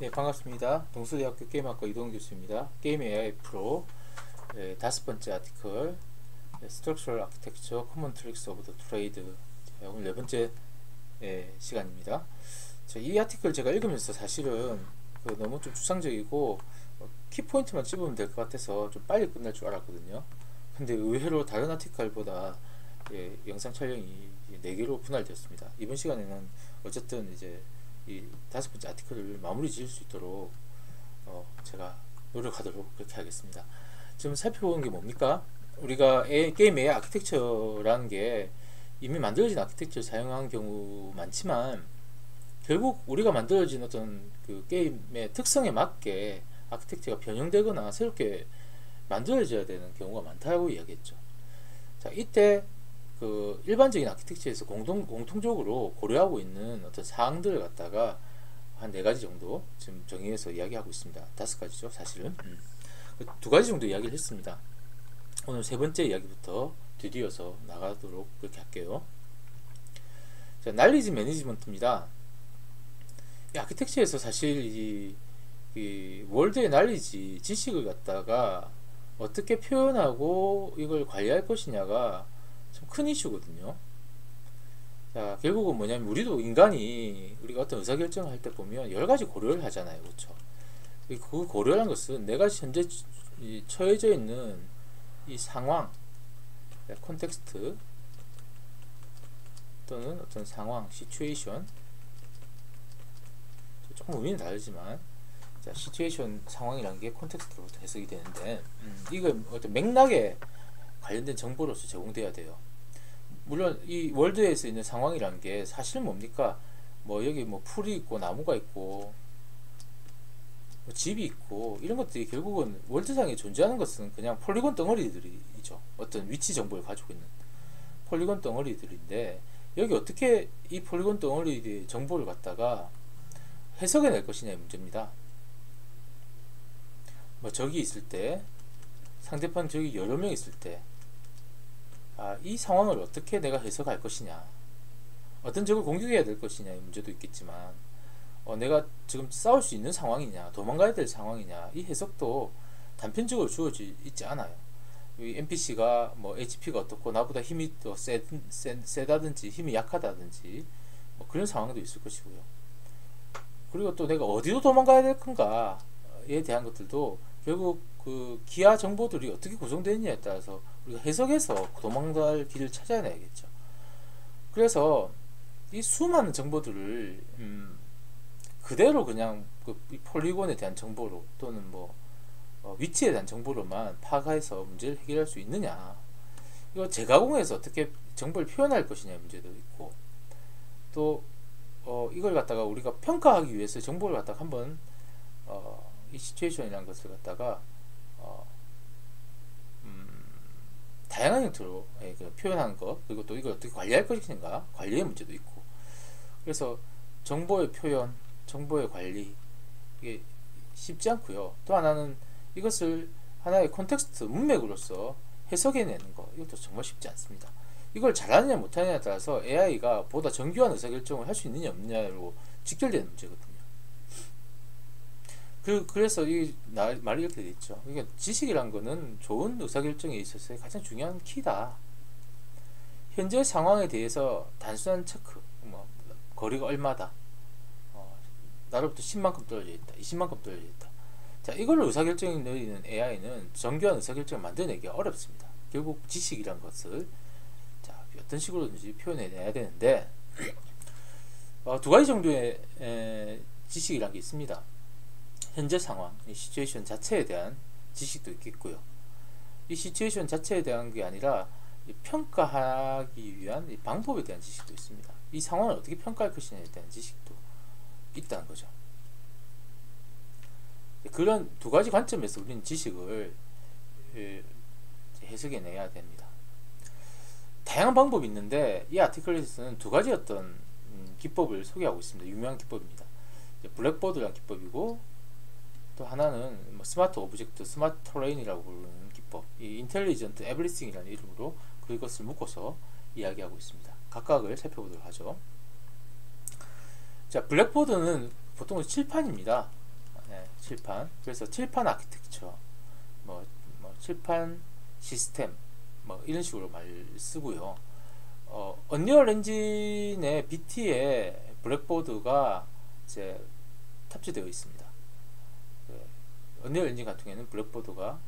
네, 반갑습니다. 동서대학교 게임학과 이동훈 교수입니다. 게임 AI 프로 5번째 아티클 Structural Architecture Common Tricks of the Trade. 오늘 4번째 시간입니다. 이 아티클 제가 읽으면서 사실은 너무 좀 추상적이고 키포인트만 찝으면 될 것 같아서 좀 빨리 끝날 줄 알았거든요. 근데 의외로 다른 아티클보다 영상 촬영이 4개로 분할되었습니다. 이번 시간에는 어쨌든 이제 이 5번째 아티클을 마무리 지을 수 있도록 제가 노력하도록 그렇게 하겠습니다. 지금 살펴보는 게 뭡니까? 우리가 게임 AI 아키텍처라는 게 이미 만들어진 아키텍처를 사용한 경우 많지만 결국 우리가 만들어진 어떤 그 게임의 특성에 맞게 아키텍처가 변형되거나 새롭게 만들어져야 되는 경우가 많다고 이야기했죠. 자, 이때 그 일반적인 아키텍처에서 공통적으로 고려하고 있는 어떤 사항들을 갖다가 한 4가지 정도 지금 정의해서 이야기하고 있습니다. 5가지죠, 사실은. 2가지 정도 이야기를 했습니다. 오늘 3번째 이야기부터 뒤이어서 나가도록 그렇게 할게요. 자, 날리지 매니지먼트입니다. 이 아키텍처에서 사실 이 월드의 날리지 지식을 갖다가 어떻게 표현하고 이걸 관리할 것이냐가 참 큰 이슈거든요. 자, 결국은 뭐냐면 우리도 인간이 우리가 어떤 의사결정을 할 때 보면 여러가지 고려를 하잖아요. 그렇죠? 그 고려한 것은 내가 현재 처해져 있는 이 상황, 콘텍스트 또는 어떤 상황, 시츄에이션, 조금 의미는 다르지만 자, 시츄에이션 상황이라는 게 콘텍스트로부터 해석이 되는데 이거 어떤 맥락에 관련된 정보로서 제공돼야 돼요. 물론 이 월드에서 있는 상황이라는 게 사실 뭡니까? 뭐 여기 뭐 풀이 있고 나무가 있고 뭐 집이 있고 이런 것들이 결국은 월드상에 존재하는 것은 그냥 폴리곤 덩어리들이죠. 어떤 위치 정보를 가지고 있는 폴리곤 덩어리들인데 여기 어떻게 이 폴리곤 덩어리의 정보를 갖다가 해석해낼 것이냐의 문제입니다. 뭐 적이 있을 때 상대편 적이 여러 명 있을 때 이 상황을 어떻게 내가 해석할 것이냐, 어떤 적을 공격해야 될 것이냐의 문제도 있겠지만 내가 지금 싸울 수 있는 상황이냐, 도망가야 될 상황이냐, 이 해석도 단편적으로 주어져 있지 않아요. 이 NPC가 뭐 HP가 어떻고 나보다 힘이 더 세다든지 힘이 약하다든지 뭐 그런 상황도 있을 것이고요. 그리고 또 내가 어디로 도망가야 될 건가에 대한 것들도 결국 그 기하 정보들이 어떻게 구성되어 있느냐에 따라서 우리가 해석해서 도망갈 길을 찾아내야겠죠. 그래서 이 수많은 정보들을 그대로 그냥 그 폴리곤에 대한 정보로 또는 뭐 위치에 대한 정보로만 파악해서 문제를 해결할 수 있느냐, 이거 재가공해서 어떻게 정보를 표현할 것이냐의 문제도 있고, 또 이걸 갖다가 우리가 평가하기 위해서 정보를 갖다가 한번 이 시츄에이션이라는 것을 갖다가 다양한 형태로 표현하는 것, 그리고 또 이걸 어떻게 관리할 것인가, 관리의 문제도 있고, 그래서 정보의 표현, 정보의 관리, 이게 쉽지 않고요. 또 하나는 이것을 하나의 콘텍스트, 문맥으로서 해석해내는 것, 이것도 정말 쉽지 않습니다. 이걸 잘하느냐 못하느냐에 따라서 AI가 보다 정교한 의사결정을 할 수 있느냐 없느냐로 직결되는 문제거든요. 그래서 말이 이렇게 돼 있죠. 그러니까 지식이란 거는 좋은 의사결정에 있어서의 가장 중요한 키다. 현재 상황에 대해서 단순한 체크, 뭐 거리가 얼마다, 나로부터 10만큼 떨어져 있다, 20만큼 떨어져 있다. 자, 이걸로 의사결정을 내리는 AI는 정교한 의사결정을 만들어내기가 어렵습니다. 결국 지식이란 것을 자, 어떤 식으로든지 표현해내야 되는데 2가지 정도의 지식이란 게 있습니다. 현재 상황, 이 시츄에이션 자체에 대한 지식도 있겠고요. 이 시츄에이션 자체에 대한 게 아니라 평가하기 위한 이 방법에 대한 지식도 있습니다. 이 상황을 어떻게 평가할 것이냐에 대한 지식도 있다는 거죠. 그런 2가지 관점에서 우리는 지식을 해석해내야 됩니다. 다양한 방법이 있는데 이 아티클에서는 2가지 어떤 기법을 소개하고 있습니다. 유명한 기법입니다. 블랙보드라는 기법이고, 또 하나는 뭐 스마트 오브젝트, 스마트 터레인이라고 부르는 기법, 이 인텔리전트 에브리띵이라는 이름으로 그것을 묶어서 이야기하고 있습니다. 각각을 살펴보도록 하죠. 자, 블랙보드는 보통 칠판입니다. 칠판. 그래서 칠판 아키텍처, 뭐 칠판 시스템, 뭐 이런 식으로 말 쓰고요. 언리얼 엔진의 BT에 블랙보드가 이제 탑재되어 있습니다. 언리얼 엔진 같은 경우에는 블랙보드가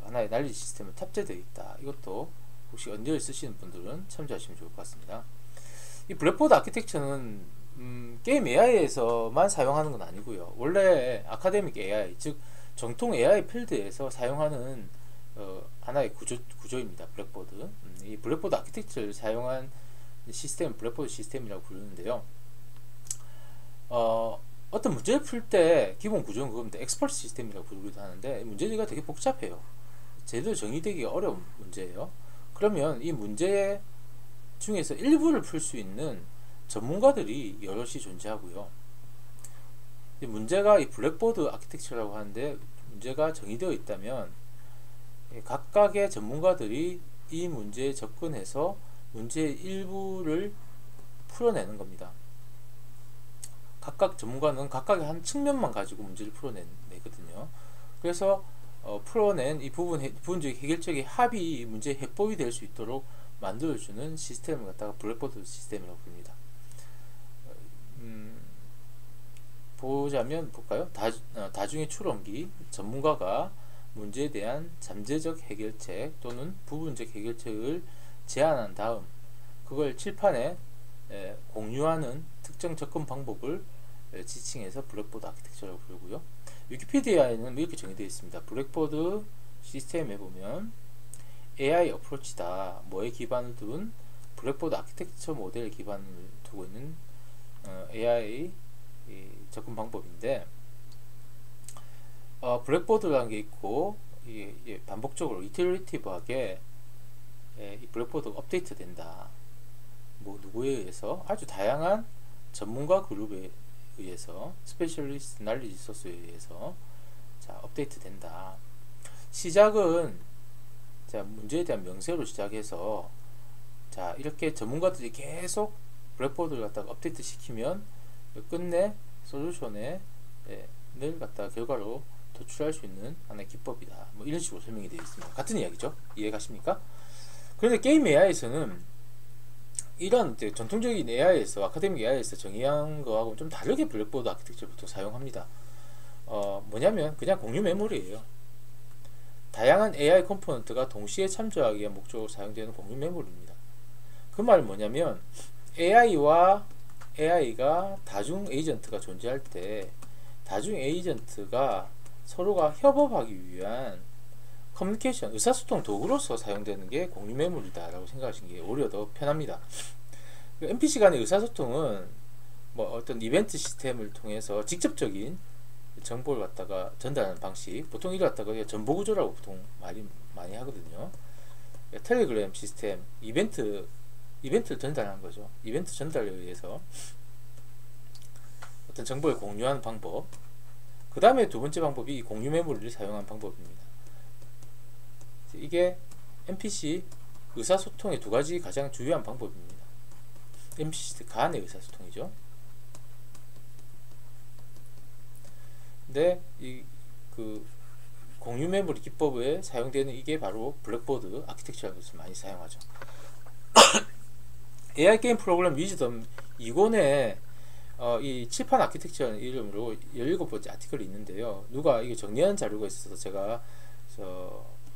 하나의 난리 시스템을 탑재되어 있다. 이것도 혹시 언리얼 쓰시는 분들은 참조하시면 좋을 것 같습니다. 이 블랙보드 아키텍처는 게임 AI에서만 사용하는 건 아니고요. 원래 아카데믹 AI, 즉 정통 AI 필드에서 사용하는 하나의 구조입니다. 블랙보드. 이 블랙보드 아키텍처를 사용한 시스템, 블랙보드 시스템이라고 부르는데요. 어떤 문제를 풀 때 기본 구조는 그겁니다. 엑스퍼트 시스템이라고 부르기도 하는데 문제가 되게 복잡해요. 제대로 정의되기가 어려운 문제예요. 그러면 이 문제 중에서 일부를 풀 수 있는 전문가들이 여럿이 존재하고요. 문제가 이 블랙보드 아키텍처라고 하는데 문제가 정의되어 있다면 각각의 전문가들이 이 문제에 접근해서 문제의 일부를 풀어내는 겁니다. 각각 전문가는 각각의 한 측면만 가지고 문제를 풀어내거든요. 그래서 풀어낸 이 부분적 해결책의 합이 문제의 해법이 될 수 있도록 만들어주는 시스템을 갖다가 블랙보드 시스템이라고 부릅니다. 볼까요? 다중의 추론기, 전문가가 문제에 대한 잠재적 해결책 또는 부분적 해결책을 제안한 다음 그걸 칠판에 공유하는 특정 접근 방법을 지칭해서 블랙보드 아키텍처라고 부르고요. 위키피디아에는 이렇게 정의되어 있습니다. 블랙보드 시스템에 보면 AI 어프로치다. 뭐에 기반을 둔 블랙보드 아키텍처 모델에 기반을 두고 있는 AI 접근 방법인데 블랙보드라는 게 있고 반복적으로 이테레이티브하게 이 블랙보드가 업데이트 된다. 뭐 누구에 의해서? 아주 다양한 전문가 그룹에 의해서 스페셜리스트 날리지 소스에 의해서 업데이트 된다. 시작은 문제에 대한 명세로 시작해서 이렇게 전문가들이 계속 블랙보드를 갖다가 업데이트 시키면 끝내 솔루션에 늘 갖다가 결과로 도출할 수 있는 하나의 기법이다. 뭐 이런 식으로 설명이 되어 있습니다. 같은 이야기죠. 이해가십니까? 그런데 게임 AI에서는 이런 전통적인 AI에서 아카데믹 AI에서 정의한 거하고 좀 다르게 블랙보드 아키텍처를 보통 사용합니다. 뭐냐면 그냥 공유 메모리예요. 다양한 AI 컴포넌트가 동시에 참조하기 위한 목적으로 사용되는 공유 메모리입니다. 그 말은 뭐냐면 AI와 AI가 다중 에이전트가 존재할 때 다중 에이전트가 서로가 협업하기 위한 커뮤니케이션, 의사소통 도구로서 사용되는 게 공유 메모리다 라고 생각하시는 게 오히려 더 편합니다. NPC 간의 의사소통은 뭐 어떤 이벤트 시스템을 통해서 직접적인 정보를 갖다가 전달하는 방식, 보통 이를 갖다가 전보구조라고 보통 많이 하거든요. 텔레그램 시스템, 이벤트를 전달하는 거죠. 이벤트 전달에 의해서 어떤 정보를 공유하는 방법. 그 다음에 두 번째 방법이 공유 메모리를 사용하는 방법입니다. 이게 NPC 의사소통의 두 가지 가장 주요한 방법입니다. NPC 간의 의사소통이죠. 근데 그 공유 메모리 기법에 사용되는 이게 바로 블랙보드 아키텍처라는 것을 많이 사용하죠. AI 게임 프로그램 위즈덤 2권에 이 칠판 아키텍처라는 이름으로 17번째 아티클이 있는데요. 누가 이게 정리하는 자료가 있어서 제가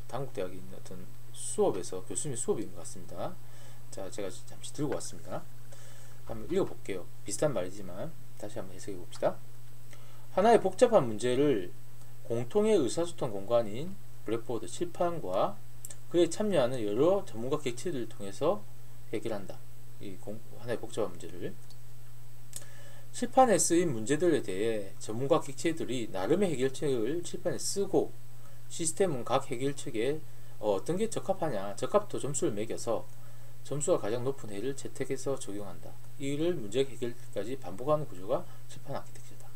단국대학에 있는 어떤 수업에서 교수님 수업인 것 같습니다. 제가 잠시 들고 왔습니다. 한번 읽어볼게요. 비슷한 말이지만 다시 한번 해석해 봅시다. 하나의 복잡한 문제를 공통의 의사소통 공간인 블랙보드 칠판과 그에 참여하는 여러 전문가 객체들을 통해서 해결한다. 하나의 복잡한 문제를 칠판에 쓰인 문제들에 대해 전문가 객체들이 나름의 해결책을 칠판에 쓰고 시스템은 각 해결책에 어떤 게 적합하냐 적합도 점수를 매겨서 점수가 가장 높은 해를 채택해서 적용한다. 이를 문제 해결까지 반복하는 구조가 칠판 아키텍처다.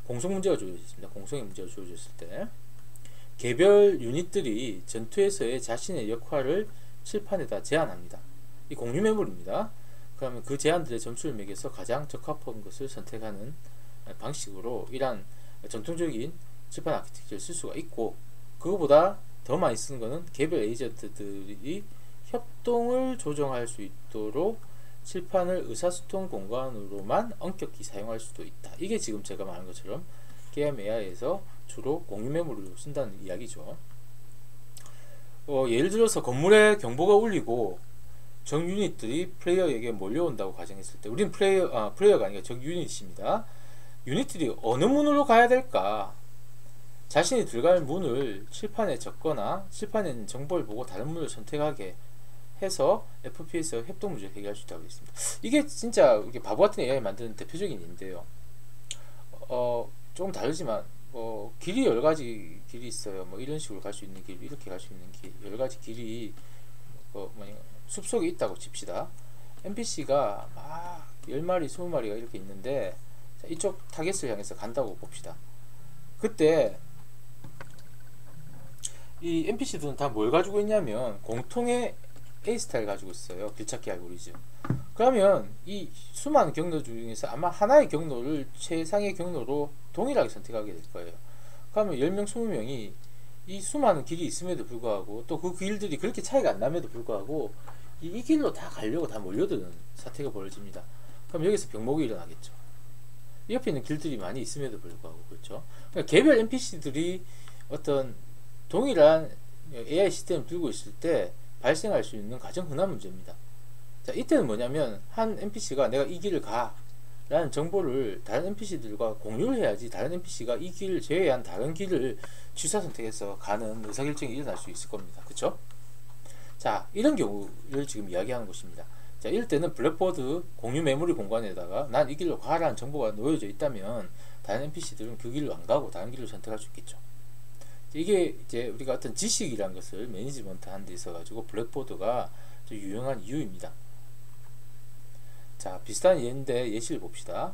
공성 문제가 주어져 있습니다. 공성의 문제가 주어졌을 때 개별 유닛들이 전투에서의 자신의 역할을 칠판에다 제안합니다. 이 공유 메모리입니다. 그러면 그 제안들의 점수를 매겨서 가장 적합한 것을 선택하는 방식으로 이러한 전통적인 칠판 아키텍처를 쓸 수가 있고, 그거보다 더 많이 쓰는 거는 개별 에이전트들이 협동을 조정할 수 있도록 칠판을 의사소통 공간으로만 엄격히 사용할 수도 있다. 이게 지금 제가 말한 것처럼 게임 AI에서 주로 공유 메모리로 쓴다는 이야기죠. 예를 들어서 건물에 경보가 울리고 적 유닛들이 플레이어에게 몰려온다고 가정했을 때, 우린 플레이어가 아니라 적 유닛입니다. 유닛들이 어느 문으로 가야 될까? 자신이 들어갈 문을 칠판에 적거나 칠판에 있는 정보를 보고 다른 문을 선택하게 해서 FPS와 협동 문제를 해결할 수 있다고 했습니다. 이게 진짜 이렇게 바보 같은 AI 만드는 대표적인 예인데요. 조금 다르지만 길이 여러 가지 길이 있어요. 뭐 이런 식으로 갈 수 있는 길, 이렇게 갈 수 있는 길, 여러 가지 길이 숲속에 있다고 칩시다. NPC가 막 10마리, 20마리가 이렇게 있는데, 자, 이쪽 타겟을 향해서 간다고 봅시다. 그때 이 NPC들은 다 뭘 가지고 있냐면 공통의 A-스타일 가지고 있어요. 길찾기 알고리즘. 그러면 이 수많은 경로 중에서 아마 하나의 경로를 최상의 경로로 동일하게 선택하게 될 거예요. 그러면 10명, 20명이 이 수많은 길이 있음에도 불구하고, 또 그 길들이 그렇게 차이가 안 남에도 불구하고 이 길로 다 가려고 다 몰려드는 사태가 벌어집니다. 그럼 여기서 병목이 일어나겠죠. 옆에 있는 길들이 많이 있음에도 불구하고. 그렇죠. 그러니까 개별 NPC들이 어떤 동일한 AI 시스템을 들고 있을 때 발생할 수 있는 가장 흔한 문제입니다. 자, 이때는 뭐냐면 한 NPC가 내가 이 길을 가 라는 정보를 다른 NPC들과 공유를 해야지 다른 NPC가 이 길을 제외한 다른 길을 취사 선택해서 가는 의사결정이 일어날 수 있을 겁니다. 그쵸? 자, 이런 경우를 지금 이야기하는 것입니다. 자, 이럴 때는 블랙보드 공유 메모리 공간에다가 난 이 길로 가라는 정보가 놓여져 있다면 다른 NPC들은 그 길로 안 가고 다른 길을 선택할 수 있겠죠. 이게 이제 우리가 어떤 지식이라는 것을 매니지먼트 하는 데 있어 가지고 블랙보드가 좀 유용한 이유입니다. 자, 비슷한 예인데 예시를 봅시다.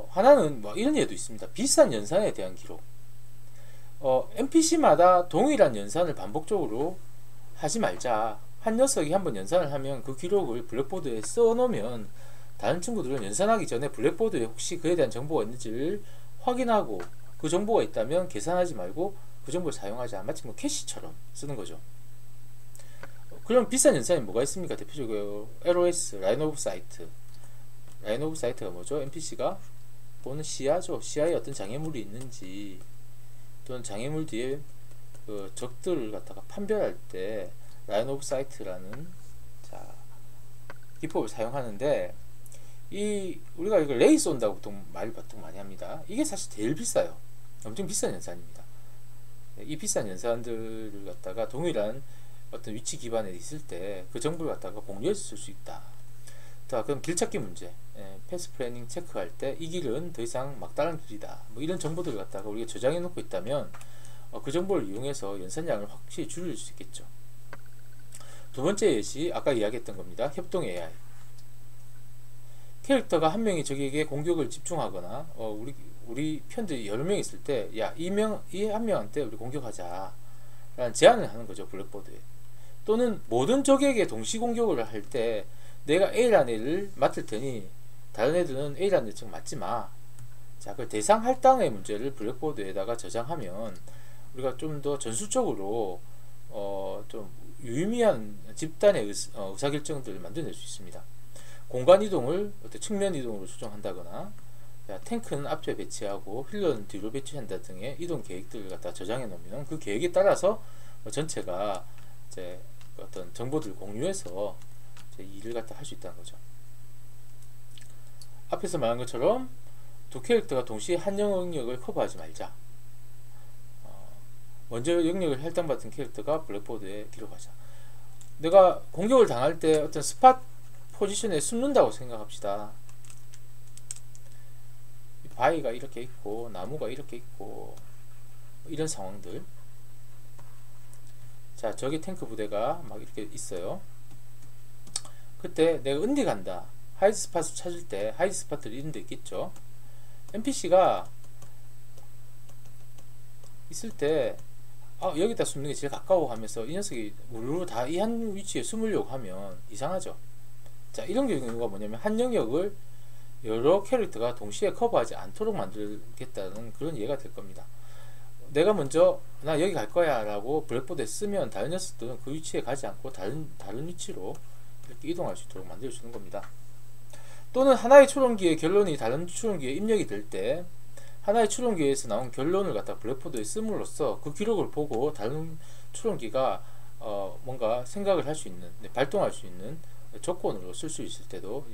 하나는 뭐 이런 예도 있습니다. 비슷한 연산에 대한 기록. NPC마다 동일한 연산을 반복적으로 하지 말자. 한 녀석이 한번 연산을 하면 그 기록을 블랙보드에 써놓으면 다른 친구들은 연산하기 전에 블랙보드에 혹시 그에 대한 정보가 있는지를 확인하고, 그 정보가 있다면 계산하지 말고 그 정보를 사용하자. 마치 뭐 캐시처럼 쓰는 거죠. 그럼 비싼 연산이 뭐가 있습니까? 대표적으로 LOS, 라인 오브 사이트. 라인 오브 사이트가 뭐죠? NPC가 보는 시야죠. 시야에 어떤 장애물이 있는지, 또는 장애물 뒤에 그 적들을 갖다가 판별할 때 라인 오브 사이트라는 기법을 사용하는데, 우리가 이거 레이 쏜다고 보통 많이 합니다. 이게 사실 제일 비싸요. 엄청 비싼 연산입니다. 이 비싼 연산들을 갖다가 동일한 어떤 위치 기반에 있을 때 그 정보를 갖다가 공유해서 쓸 수 있다. 자, 그럼 길찾기 문제, 패스 플래닝 체크할 때 이 길은 더 이상 막다른 길이다. 뭐 이런 정보들을 갖다가 우리가 저장해 놓고 있다면 그 정보를 이용해서 연산량을 확실히 줄일 수 있겠죠. 두 번째 예시, 아까 이야기했던 겁니다. 협동 AI. 캐릭터가 한 명이 적에게 공격을 집중하거나 우리 편들이 여러 명 있을 때, 야, 이 한 명한테 우리 공격하자 라는 제안을 하는 거죠. 블랙보드에. 또는 모든 적에게 동시 공격을 할 때 내가 A라는 애를 맡을 테니 다른 애들은 A라는 애를 맡지 마. 자, 그 대상 할당의 문제를 블랙보드에다가 저장하면 우리가 좀 더 전술적으로 좀 유의미한 집단의 의사결정들을 만들어낼 수 있습니다. 공간 이동을 어떤 측면 이동으로 조정한다거나, 탱크는 앞에 배치하고 힐러는 뒤로 배치한다 등의 이동 계획들을 갖다 저장해 놓으면 그 계획에 따라서 전체가 이제 어떤 정보들을 공유해서 일을 갖다 할 수 있다는 거죠. 앞에서 말한 것처럼 두 캐릭터가 동시에 한 영역을 커버하지 말자. 먼저 영역을 할당받은 캐릭터가 블랙보드에 기록하자. 내가 공격을 당할 때 어떤 스팟 포지션에 숨는다고 생각합시다. 바위가 이렇게 있고 나무가 이렇게 있고 이런 상황들. 자, 저기 탱크 부대가 막 이렇게 있어요. 그때 내가 은디 간다, 하이드 스팟을 찾을 때 하이드 스팟들이 이런 데 있겠죠. NPC가 있을 때 여기다 숨는 게 제일 가까워 하면서 이 녀석이 우르르 다 이 한 위치에 숨으려고 하면 이상하죠. 자, 이런 경우가 뭐냐면 한 영역을 여러 캐릭터가 동시에 커버하지 않도록 만들겠다는 그런 이해가 될 겁니다. 내가 먼저 나 여기 갈 거야 라고 블랙보드에 쓰면 다른 녀석들은 그 위치에 가지 않고 다른 위치로 이렇게 이동할 수 있도록 만들어주는 겁니다. 또는 하나의 추론기의 결론이 다른 추론기에 입력이 될 때 하나의 추론기에서 나온 결론을 갖다 블랙보드에 씀으로써 그 기록을 보고 다른 추론기가 뭔가 생각을 할 수 있는, 발동할 수 있는 조건으로 쓸 수 있을 때도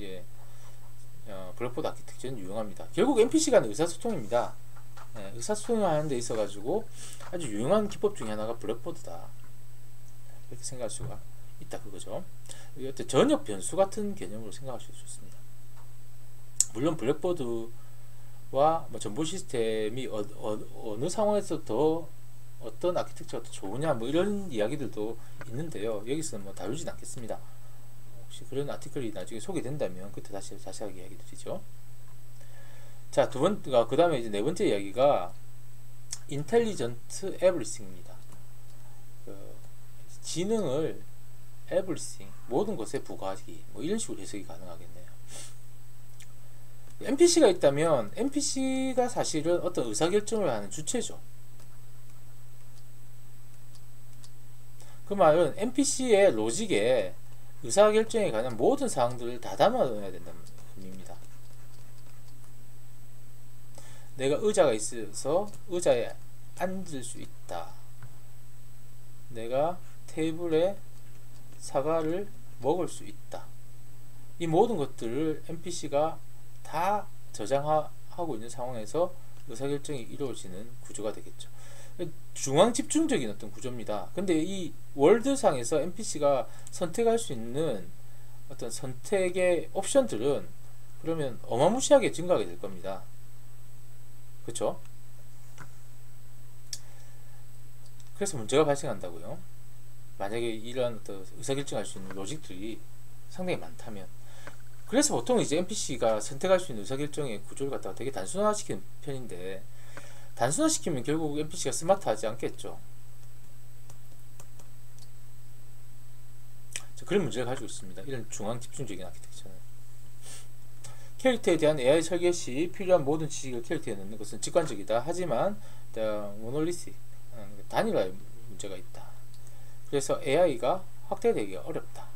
블랙보드 아키텍처는 유용합니다. 결국 NPC 간의 의사소통입니다. 의사소통을 하는 데 있어 가지고 아주 유용한 기법 중에 하나가 블랙보드다, 이렇게 생각할 수가 있다 그거죠. 어떤 전역 변수 같은 개념으로 생각하셔도 좋습니다. 물론 블랙보드와 정보 시스템이 어느 상황에서 더 어떤 아키텍처가 더 좋으냐 이런 이야기들도 있는데요. 여기서는 다루진 않겠습니다. 혹시 그런 아티클이 나중에 소개된다면 그때 다시 자세하게 이야기 드리죠. 자, 그 다음에 이제 네 번째 이야기가 인텔리전트 에브리띵입니다. 지능을 everything, 모든 것에 부과하기, 이런 식으로 해석이 가능하겠네요. NPC가 있다면 NPC가 사실은 어떤 의사결정을 하는 주체죠. 그 말은 NPC의 로직에 의사결정에 관한 모든 사항들을 다 담아놔야 된다는 의미입니다. 내가 의자가 있어서 의자에 앉을 수 있다. 내가 테이블에 사과를 먹을 수 있다. 이 모든 것들을 NPC가 다 저장하고 있는 상황에서 의사결정이 이루어지는 구조가 되겠죠. 중앙 집중적인 어떤 구조입니다. 근데 이 월드상에서 NPC가 선택할 수 있는 어떤 선택의 옵션들은 그러면 어마무시하게 증가하게 될 겁니다. 그렇죠? 그래서 문제가 발생한다고요. 만약에 이러한 어떤 의사결정할 수 있는 로직들이 상당히 많다면, 그래서 보통 이제 NPC가 선택할 수 있는 의사결정의 구조를 갖다가 되게 단순화시키는 편인데, 단순화시키면 결국 NPC가 스마트하지 않겠죠. 그런 문제를 가지고 있습니다. 이런 중앙 집중적인 아키텍처는. 캐릭터에 대한 AI 설계 시 필요한 모든 지식을 캐릭터에 넣는 것은 직관적이다. 하지만 모놀리틱, 단일화의 문제가 있다. 그래서 AI가 확대되기가 어렵다.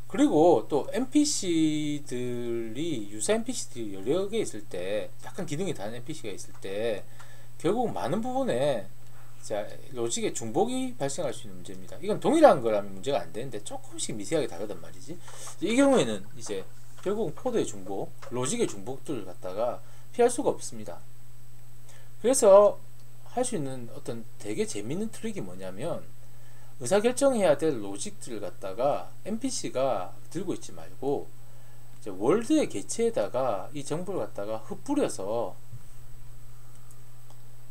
그리고 또 NPC들이 유사 NPC들이 여러 개 있을 때, 약간 기능이 다른 NPC가 있을 때 결국 많은 부분에 로직의 중복이 발생할 수 있는 문제입니다. 이건 동일한 거라면 문제가 안 되는데 조금씩 미세하게 다르단 말이지. 이 경우에는 이제 결국 코드의 중복, 로직의 중복들을 갖다가 피할 수가 없습니다. 그래서 할 수 있는 어떤 되게 재밌는 트릭이 뭐냐면, 의사결정해야 될 로직들을 갖다가 NPC가 들고 있지 말고 이제 월드의 개체에다가 이 정보를 갖다가 흩뿌려서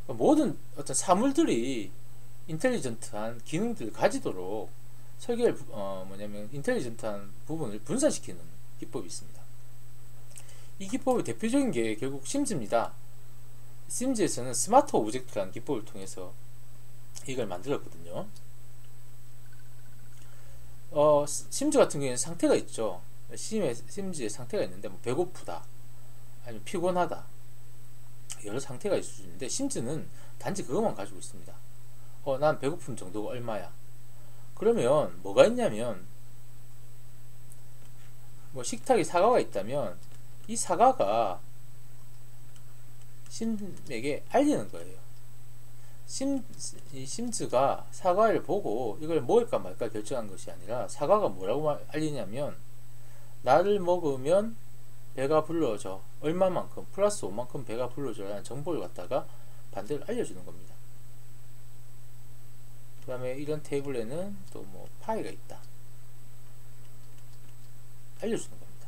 모든 어떤 사물들이 인텔리전트한 기능들을 가지도록 설계를 인텔리전트한 부분을 분산시키는 기법이 있습니다. 이 기법의 대표적인 게 결국 심즈입니다. 심즈에서는 스마트 오브젝트라는 기법을 통해서 이걸 만들었거든요. 심즈 같은 경우에는 상태가 있죠. 심즈에 상태가 있는데 배고프다, 아니면 피곤하다, 여러 상태가 있을 수 있는데 심즈는 단지 그것만 가지고 있습니다. 난 배고픔 정도가 얼마야. 그러면 뭐가 있냐면, 식탁에 사과가 있다면 이 사과가 심에게 알리는 거예요. 심즈가 사과를 보고 이걸 먹을까 말까 결정한 것이 아니라, 사과가 뭐라고 알리냐면, 나를 먹으면 배가 불러져, 얼마만큼 플러스 5만큼 배가 불러져 라는 정보를 갖다가 반대로 알려주는 겁니다. 그 다음에 이런 테이블에는 또 파이가 있다, 알려주는 겁니다.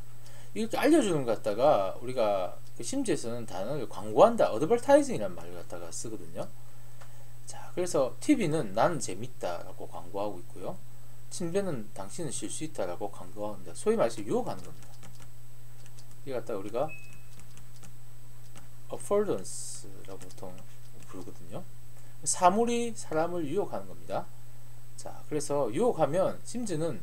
이렇게 알려주는 것 갖다가 우리가 심지에서는 단어를 광고한다, 어드버타이징이라는 말을 갖다가 쓰거든요. 자, 그래서 TV는 나는 재밌다 라고 광고하고 있고요, 침대는 당신은 쉴 수 있다 라고 광고합니다. 소위 말해서 유혹하는 겁니다. 이 갖다가 우리가 affordance라고 보통 부르거든요. 사물이 사람을 유혹하는 겁니다. 자, 그래서 유혹하면 심지어는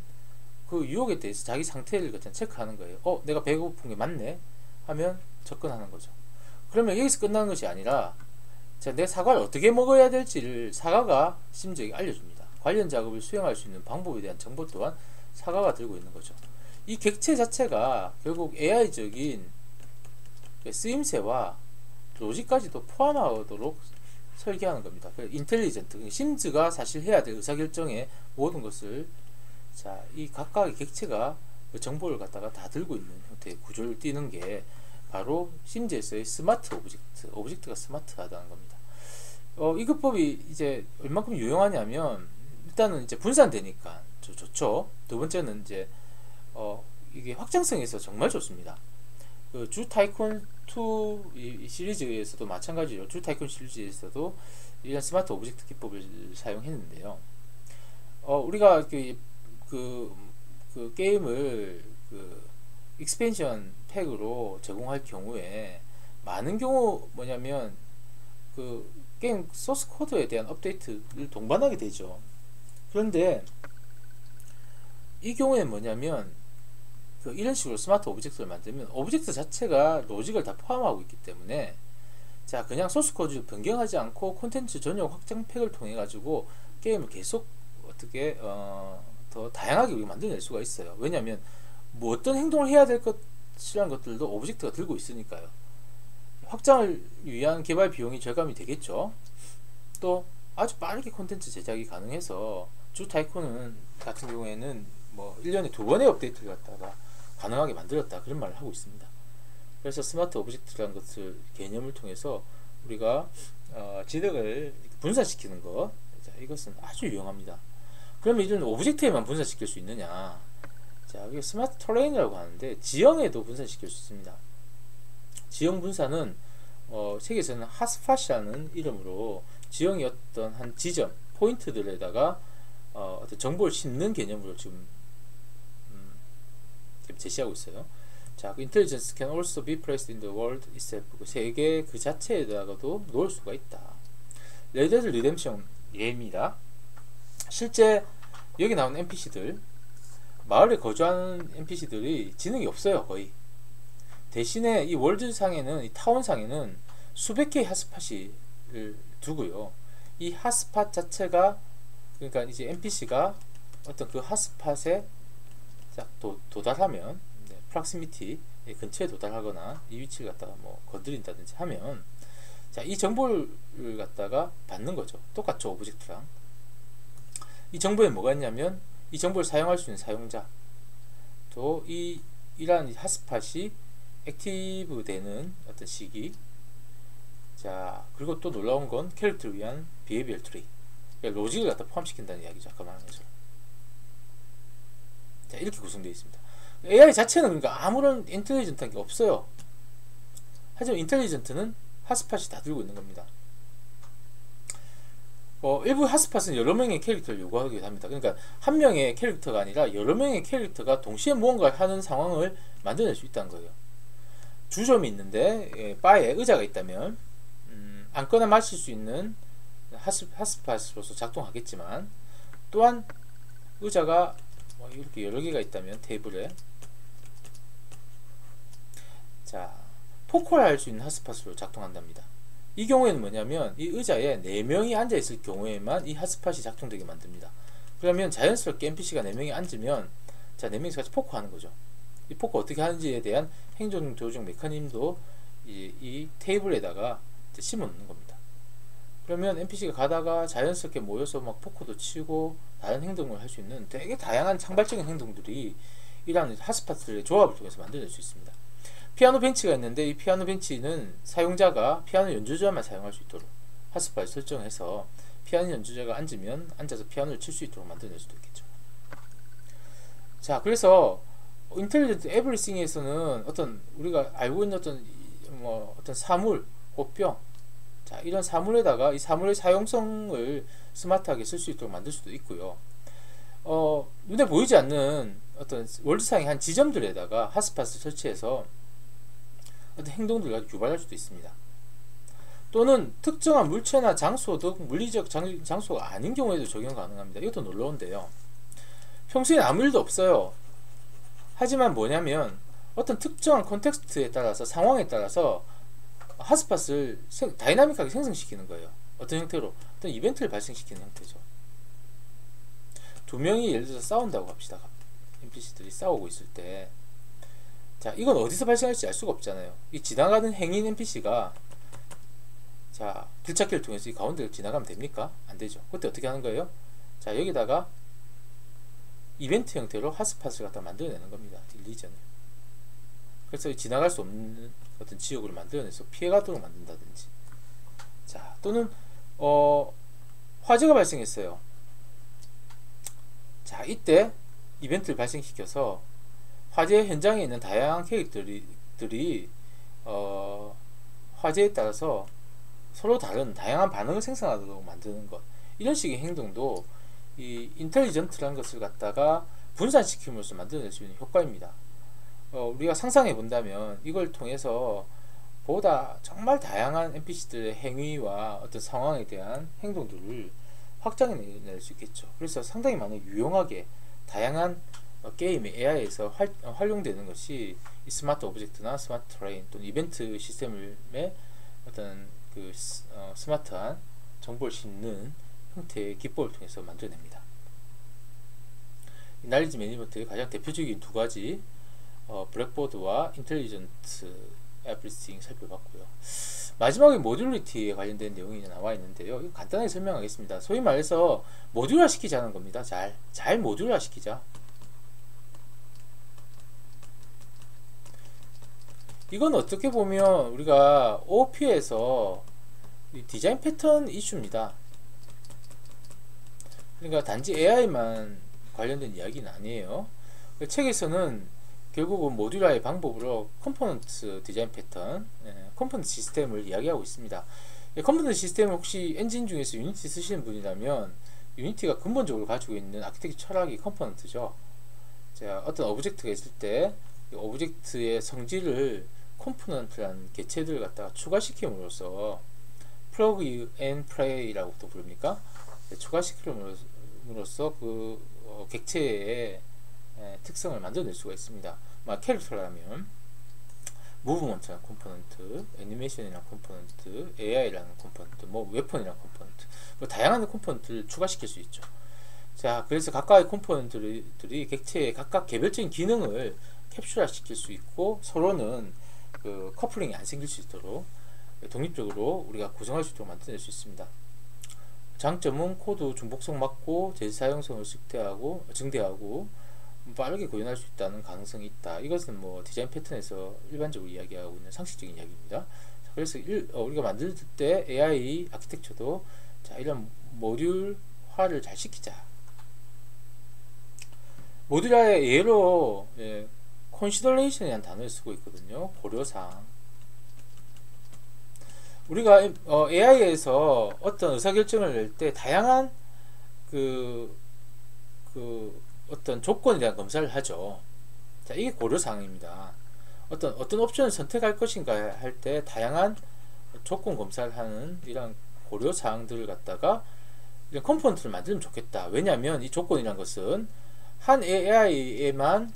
그 유혹에 대해서 자기 상태를 체크하는 거예요. 내가 배고픈 게 맞네, 하면 접근하는 거죠. 그러면 여기서 끝나는 것이 아니라 자, 내 사과를 어떻게 먹어야 될지를 사과가 심지어에 알려줍니다. 관련 작업을 수행할 수 있는 방법에 대한 정보 또한 사과가 들고 있는 거죠. 이 객체 자체가 결국 AI적인 쓰임새와 로직까지도 포함하도록 설계하는 겁니다. 인텔리전트, 심즈가 사실 해야 될 의사결정의 모든 것을 자, 이 각각의 객체가 그 정보를 갖다가 다 들고 있는 형태의 구조를 띠는 게 바로 심즈에서의 스마트 오브젝트, 오브젝트가 스마트하다는 겁니다. 이 기법이 이제 얼만큼 유용하냐면 일단은 이제 분산되니까 좋죠. 두 번째는 이제 이게 확장성에서 정말 좋습니다. 그 주 타이쿤 2 시리즈에서도 마찬가지로 주 타이쿤 시리즈에서도 이런 스마트 오브젝트 기법을 사용했는데요. 우리가 그 게임을 그 익스펜션 팩으로 제공할 경우에 많은 경우 뭐냐면 그 게임 소스 코드에 대한 업데이트를 동반하게 되죠. 그런데 이 경우에는 뭐냐면 이런 식으로 스마트 오브젝트를 만들면 오브젝트 자체가 로직을 다 포함하고 있기 때문에 자, 그냥 소스 코드를 변경하지 않고 콘텐츠 전용 확장팩을 통해 가지고 게임을 계속 어떻게 더 다양하게 우리가 만들어낼 수가 있어요. 왜냐하면 뭐 어떤 행동을 해야 될 것이라는 것들도 오브젝트가 들고 있으니까요. 확장을 위한 개발 비용이 절감이 되겠죠. 또 아주 빠르게 콘텐츠 제작이 가능해서 주 타이쿤 같은 경우에는 뭐 1년에 2번의 업데이트를 갖다가 가능하게 만들었다, 그런 말을 하고 있습니다. 그래서 스마트 오브젝트라는 것을 개념을 통해서 우리가 지덕을 분산시키는 것, 자, 이것은 아주 유용합니다. 그러면 이런 오브젝트에만 분산시킬 수 있느냐? 자, 이게 스마트 터레인이라고 하는데 지형에도 분산시킬 수 있습니다. 지형 분산은 세계에서는 핫스팟이라는 이름으로 지형의 어떤 한 지점, 포인트들에다가 어떤 정보를 싣는 개념으로 지금 제시하고 있어요. 자, intelligence can also be placed in the world itself. 그 세계 그 자체에다가도 놓을 수가 있다. 레드 데드 리뎀션 예입니다. 실제 여기 나오는 NPC들, 마을에 거주하는 NPC들이 지능이 없어요, 거의. 대신에 이 월드상에는, 이 타운상에는 수백 개의 핫스팟을 두고요. 이 핫스팟 자체가, 그러니까 이제 NPC가 어떤 그 핫스팟에 도달하면, 프락시미티 근처에 도달하거나 이 위치를 갖다가 뭐 건드린다든지 하면, 자, 이 정보를 갖다가 받는 거죠. 똑같죠, 오브젝트랑. 이 정보에 뭐가 있냐면, 이 정보를 사용할 수 있는 사용자, 또 이러한 핫스팟이 액티브 되는 어떤 시기, 자, 그리고 또 놀라운 건 캐릭터를 위한 비헤비얼 트리, 그러니까 로직을 갖다 포함시킨다는 이야기죠. 아까 말한 것처럼. 자, 이렇게 구성되어 있습니다. AI 자체는 그러니까 아무런 인텔리전트한 게 없어요. 하지만 인텔리전트는 핫스팟이 다 들고 있는 겁니다. 일부 핫스팟은 여러 명의 캐릭터를 요구하기도 합니다. 그러니까 한 명의 캐릭터가 아니라 여러 명의 캐릭터가 동시에 무언가를 하는 상황을 만들어낼 수 있다는 거예요. 주점이 있는데 바에 의자가 있다면 앉거나 마실 수 있는 핫스팟으로서 작동하겠지만, 또한 의자가 이렇게 여러 개가 있다면 테이블에, 자, 포커를 할 수 있는 핫스팟으로 작동한답니다. 이 경우에는 뭐냐면 이 의자에 4명이 앉아 있을 경우에만 이 핫스팟이 작동되게 만듭니다. 그러면 자연스럽게 NPC가 4명이 앉으면, 자, 4명이서 같이 포커하는 거죠. 이 포커 어떻게 하는지에 대한 행동 조정 메커니즘도 이 테이블에다가 심어 놓는 겁니다. 그러면 NPC가 가다가 자연스럽게 모여서 막 포커도 치고 다른 행동을 할 수 있는 되게 다양한 창발적인 행동들이 이러한 핫스팟들의 조합을 통해서 만들어낼 수 있습니다. 피아노 벤치가 있는데 이 피아노 벤치는 사용자가 피아노 연주자만 사용할 수 있도록 핫스팟을 설정해서 피아노 연주자가 앉으면 앉아서 피아노를 칠 수 있도록 만들어낼 수도 있겠죠. 자, 그래서 인텔리전트 에브리싱에서는 어떤 우리가 알고 있는 어떤 사물, 꽃병, 자, 이런 사물에다가 이 사물의 사용성을 스마트하게 쓸 수 있도록 만들 수도 있고요. 눈에 보이지 않는 어떤 월드상의 한 지점들에다가 핫스팟을 설치해서 어떤 행동들을 유발할 수도 있습니다. 또는 특정한 물체나 장소 등 물리적 장소가 아닌 경우에도 적용 가능합니다. 이것도 놀라운데요. 평소에 아무 일도 없어요. 하지만 뭐냐면 어떤 특정한 콘텍스트에 따라서 상황에 따라서 핫스팟을 다이나믹하게 생성시키는 거예요. 어떤 형태로? 어떤 이벤트를 발생시키는 형태죠. 두 명이 예를 들어서 싸운다고 합시다. NPC들이 싸우고 있을 때, 자, 이건 어디서 발생할지 알 수가 없잖아요. 이 지나가는 행인 NPC가 자, 길찾기를 통해서 이 가운데를 지나가면 됩니까? 안 되죠. 그때 어떻게 하는 거예요? 자, 여기다가 이벤트 형태로 핫스팟을 갖다 만들어내는 겁니다. 리전을. 그래서 지나갈 수 없는 어떤 지역으로 만들어내서 피해가도록 만든다든지. 자, 또는 화재가 발생했어요. 자, 이때 이벤트를 발생시켜서 화재 현장에 있는 다양한 캐릭터들이 화재에 따라서 서로 다른 다양한 반응을 생성하도록 만드는 것. 이런 식의 행동도 이 인텔리전트라는 것을 갖다가 분산시킴으로써 만들어낼 수 있는 효과입니다. 우리가 상상해 본다면 이걸 통해서 보다 정말 다양한 NPC들의 행위와 어떤 상황에 대한 행동들을 확장해낼 수 있겠죠. 그래서 상당히 많은 유용하게 다양한 게임의 AI에서 활용되는 것이 이 스마트 오브젝트나 스마트 트레인 또는 이벤트 시스템의 어떤 그 스마트한 정보를 싣는 형태의 기법을 통해서 만들어냅니다. 날리지 매니지먼트의 가장 대표적인 두 가지 블랙보드와 인텔리전트 에브리띵 살펴봤고요. 마지막에 모듈리티에 관련된 내용이 나와 있는데요. 이거 간단하게 설명하겠습니다. 소위 말해서 모듈화 시키자는 겁니다. 잘 모듈화 시키자. 이건 어떻게 보면 우리가 OOP에서 디자인 패턴 이슈입니다. 그러니까 단지 AI만 관련된 이야기는 아니에요. 책에서는 결국은 모듈화의 방법으로 컴포넌트 디자인 패턴, 컴포넌트 시스템을 이야기하고 있습니다. 컴포넌트 시스템은 혹시 엔진 중에서 유니티 쓰시는 분이라면 유니티가 근본적으로 가지고 있는 아키텍처 철학이 컴포넌트죠. 자, 어떤 오브젝트가 있을 때 오브젝트의 성질을 컴포넌트라는 개체들을 갖다가 추가시킴으로써 플러그 앤 플레이라고도 부릅니까? 추가시킴으로써 그 객체의 특성을 만들어낼 수가 있습니다. 캐릭터라면 무브먼트라는 컴포넌트, 애니메이션이라는 컴포넌트, AI라는 컴포넌트, 웨폰이라는 컴포넌트, 다양한 컴포넌트를 추가시킬 수 있죠. 자, 그래서 각각의 컴포넌트들이 객체의 각각 개별적인 기능을 캡슐화시킬 수 있고 서로는 그 커플링이 안 생길 수 있도록 독립적으로 우리가 구성할 수 있도록 만들어낼 수 있습니다. 장점은 코드 중복성 막고 재사용성을 증대하고 빠르게 구현할 수 있다는 가능성이 있다. 이것은 디자인 패턴에서 일반적으로 이야기하고 있는 상식적인 이야기입니다. 그래서 우리가 만들 때 AI 아키텍처도 자, 이런 모듈화를 잘 시키자. 모듈화의 예로 consideration이라는 단어를 쓰고 있거든요. 고려사항. 우리가 AI에서 어떤 의사결정을 낼 때 다양한 어떤 조건에 대한 검사를 하죠. 자, 이게 고려사항입니다. 어떤 옵션을 선택할 것인가 할 때 다양한 조건 검사를 하는 이런 고려사항들을 갖다가 이런 컴포넌트를 만들면 좋겠다. 왜냐하면 이 조건이란 것은 한 AI에만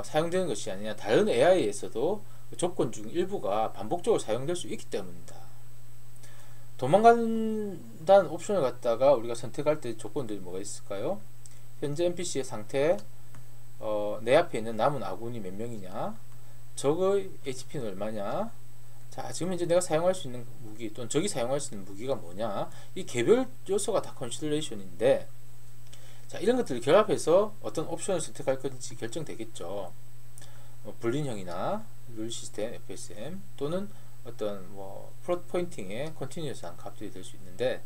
사용되는 것이 아니라 다른 AI에서도 그 조건 중 일부가 반복적으로 사용될 수 있기 때문입니다. 도망간다는 옵션을 갖다가 우리가 선택할 때 조건들이 뭐가 있을까요? 현재 NPC의 상태, 내 앞에 있는 남은 아군이 몇 명이냐, 적의 HP는 얼마냐, 자, 지금 현재 내가 사용할 수 있는 무기 또는 적이 사용할 수 있는 무기가 뭐냐, 이 개별 요소가 다 컨시더레이션인데, 자, 이런 것들을 결합해서 어떤 옵션을 선택할 건지 결정되겠죠. 불린형이나 룰 시스템 FSM 또는 어떤 플롯 포인팅의 컨티뉴어스한 값들이 될 수 있는데,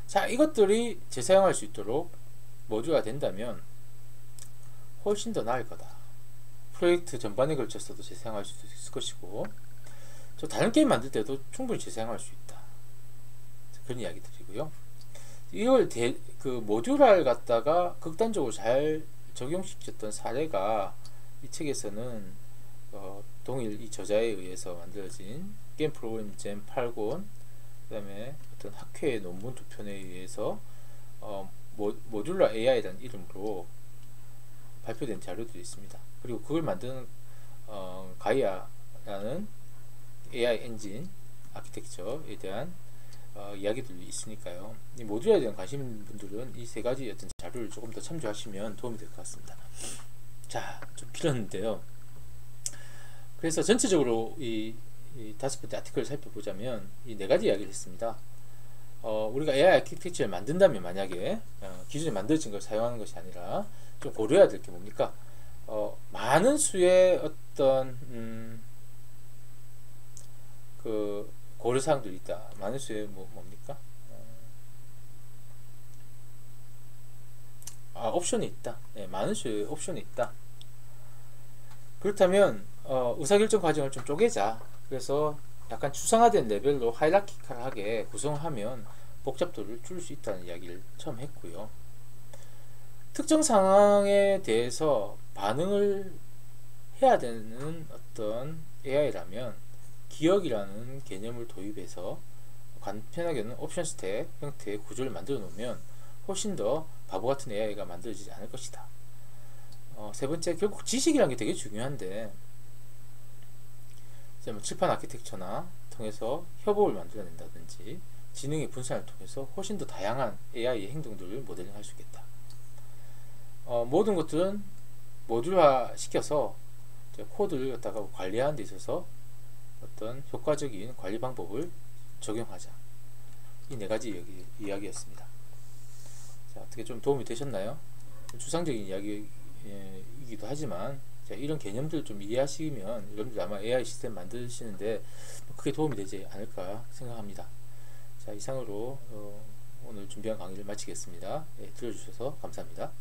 자, 이것들이 재사용할 수 있도록 모듈화 된다면 훨씬 더 나을 거다. 프로젝트 전반에 걸쳐서도 재사용할 수도 있을 것이고, 저 다른 게임 만들 때도 충분히 재사용할 수 있다. 그런 이야기 드리고요. 이걸 그 모듈화를 갖다가 극단적으로 잘 적용시켰던 사례가 이 책에서는 동일 이 저자에 의해서 만들어진 게임 프로그램 잼 8권, 그 다음에 어떤 학회 논문 2편에 의해서 모듈러 AI라는 이름으로 발표된 자료들이 있습니다. 그리고 그걸 만드는 가이아라는 AI 엔진 아키텍처에 대한 이야기들이 있으니까요. 이 모듈에 대한 관심 있는 분들은 이 세 가지 어떤 자료를 조금 더 참조하시면 도움이 될 것 같습니다. 자, 좀 길었는데요. 그래서 전체적으로 이 5번째 아티클을 살펴보자면 이 네 가지 이야기를 했습니다. 우리가 AI 아키텍처를 만든다면 만약에 기존에 만들어진 걸 사용하는 것이 아니라 좀 고려해야 될 게 뭡니까? 많은 수의 어떤 그 고려사항들이 있다. 많은 수의 뭡니까? 옵션이 있다. 네, 많은 수의 옵션이 있다. 그렇다면 의사결정 과정을 좀 쪼개자. 그래서 약간 추상화된 레벨로 하이라키컬하게 구성하면 복잡도를 줄일 수 있다는 이야기를 처음 했고요. 특정 상황에 대해서 반응을 해야 되는 어떤 AI라면 기억이라는 개념을 도입해서 간편하게는 옵션 스택 형태의 구조를 만들어 놓으면 훨씬 더 바보 같은 AI가 만들어지지 않을 것이다. 세 번째, 결국 지식이라는 게 되게 중요한데 칠판 아키텍처나 통해서 협업을 만들어낸다든지 지능의 분산을 통해서 훨씬 더 다양한 AI의 행동들을 모델링할 수 있겠다. 모든 것들은 모듈화 시켜서 코드를 갖다가 관리하는 데 있어서 어떤 효과적인 관리 방법을 적용하자. 이 네 가지 이야기였습니다. 자, 어떻게 좀 도움이 되셨나요? 추상적인 이야기이기도 하지만 이런 개념들 좀 이해하시면 여러분들 아마 AI 시스템 만드시는데 크게 도움이 되지 않을까 생각합니다. 자, 이상으로 오늘 준비한 강의를 마치겠습니다. 들어주셔서 감사합니다.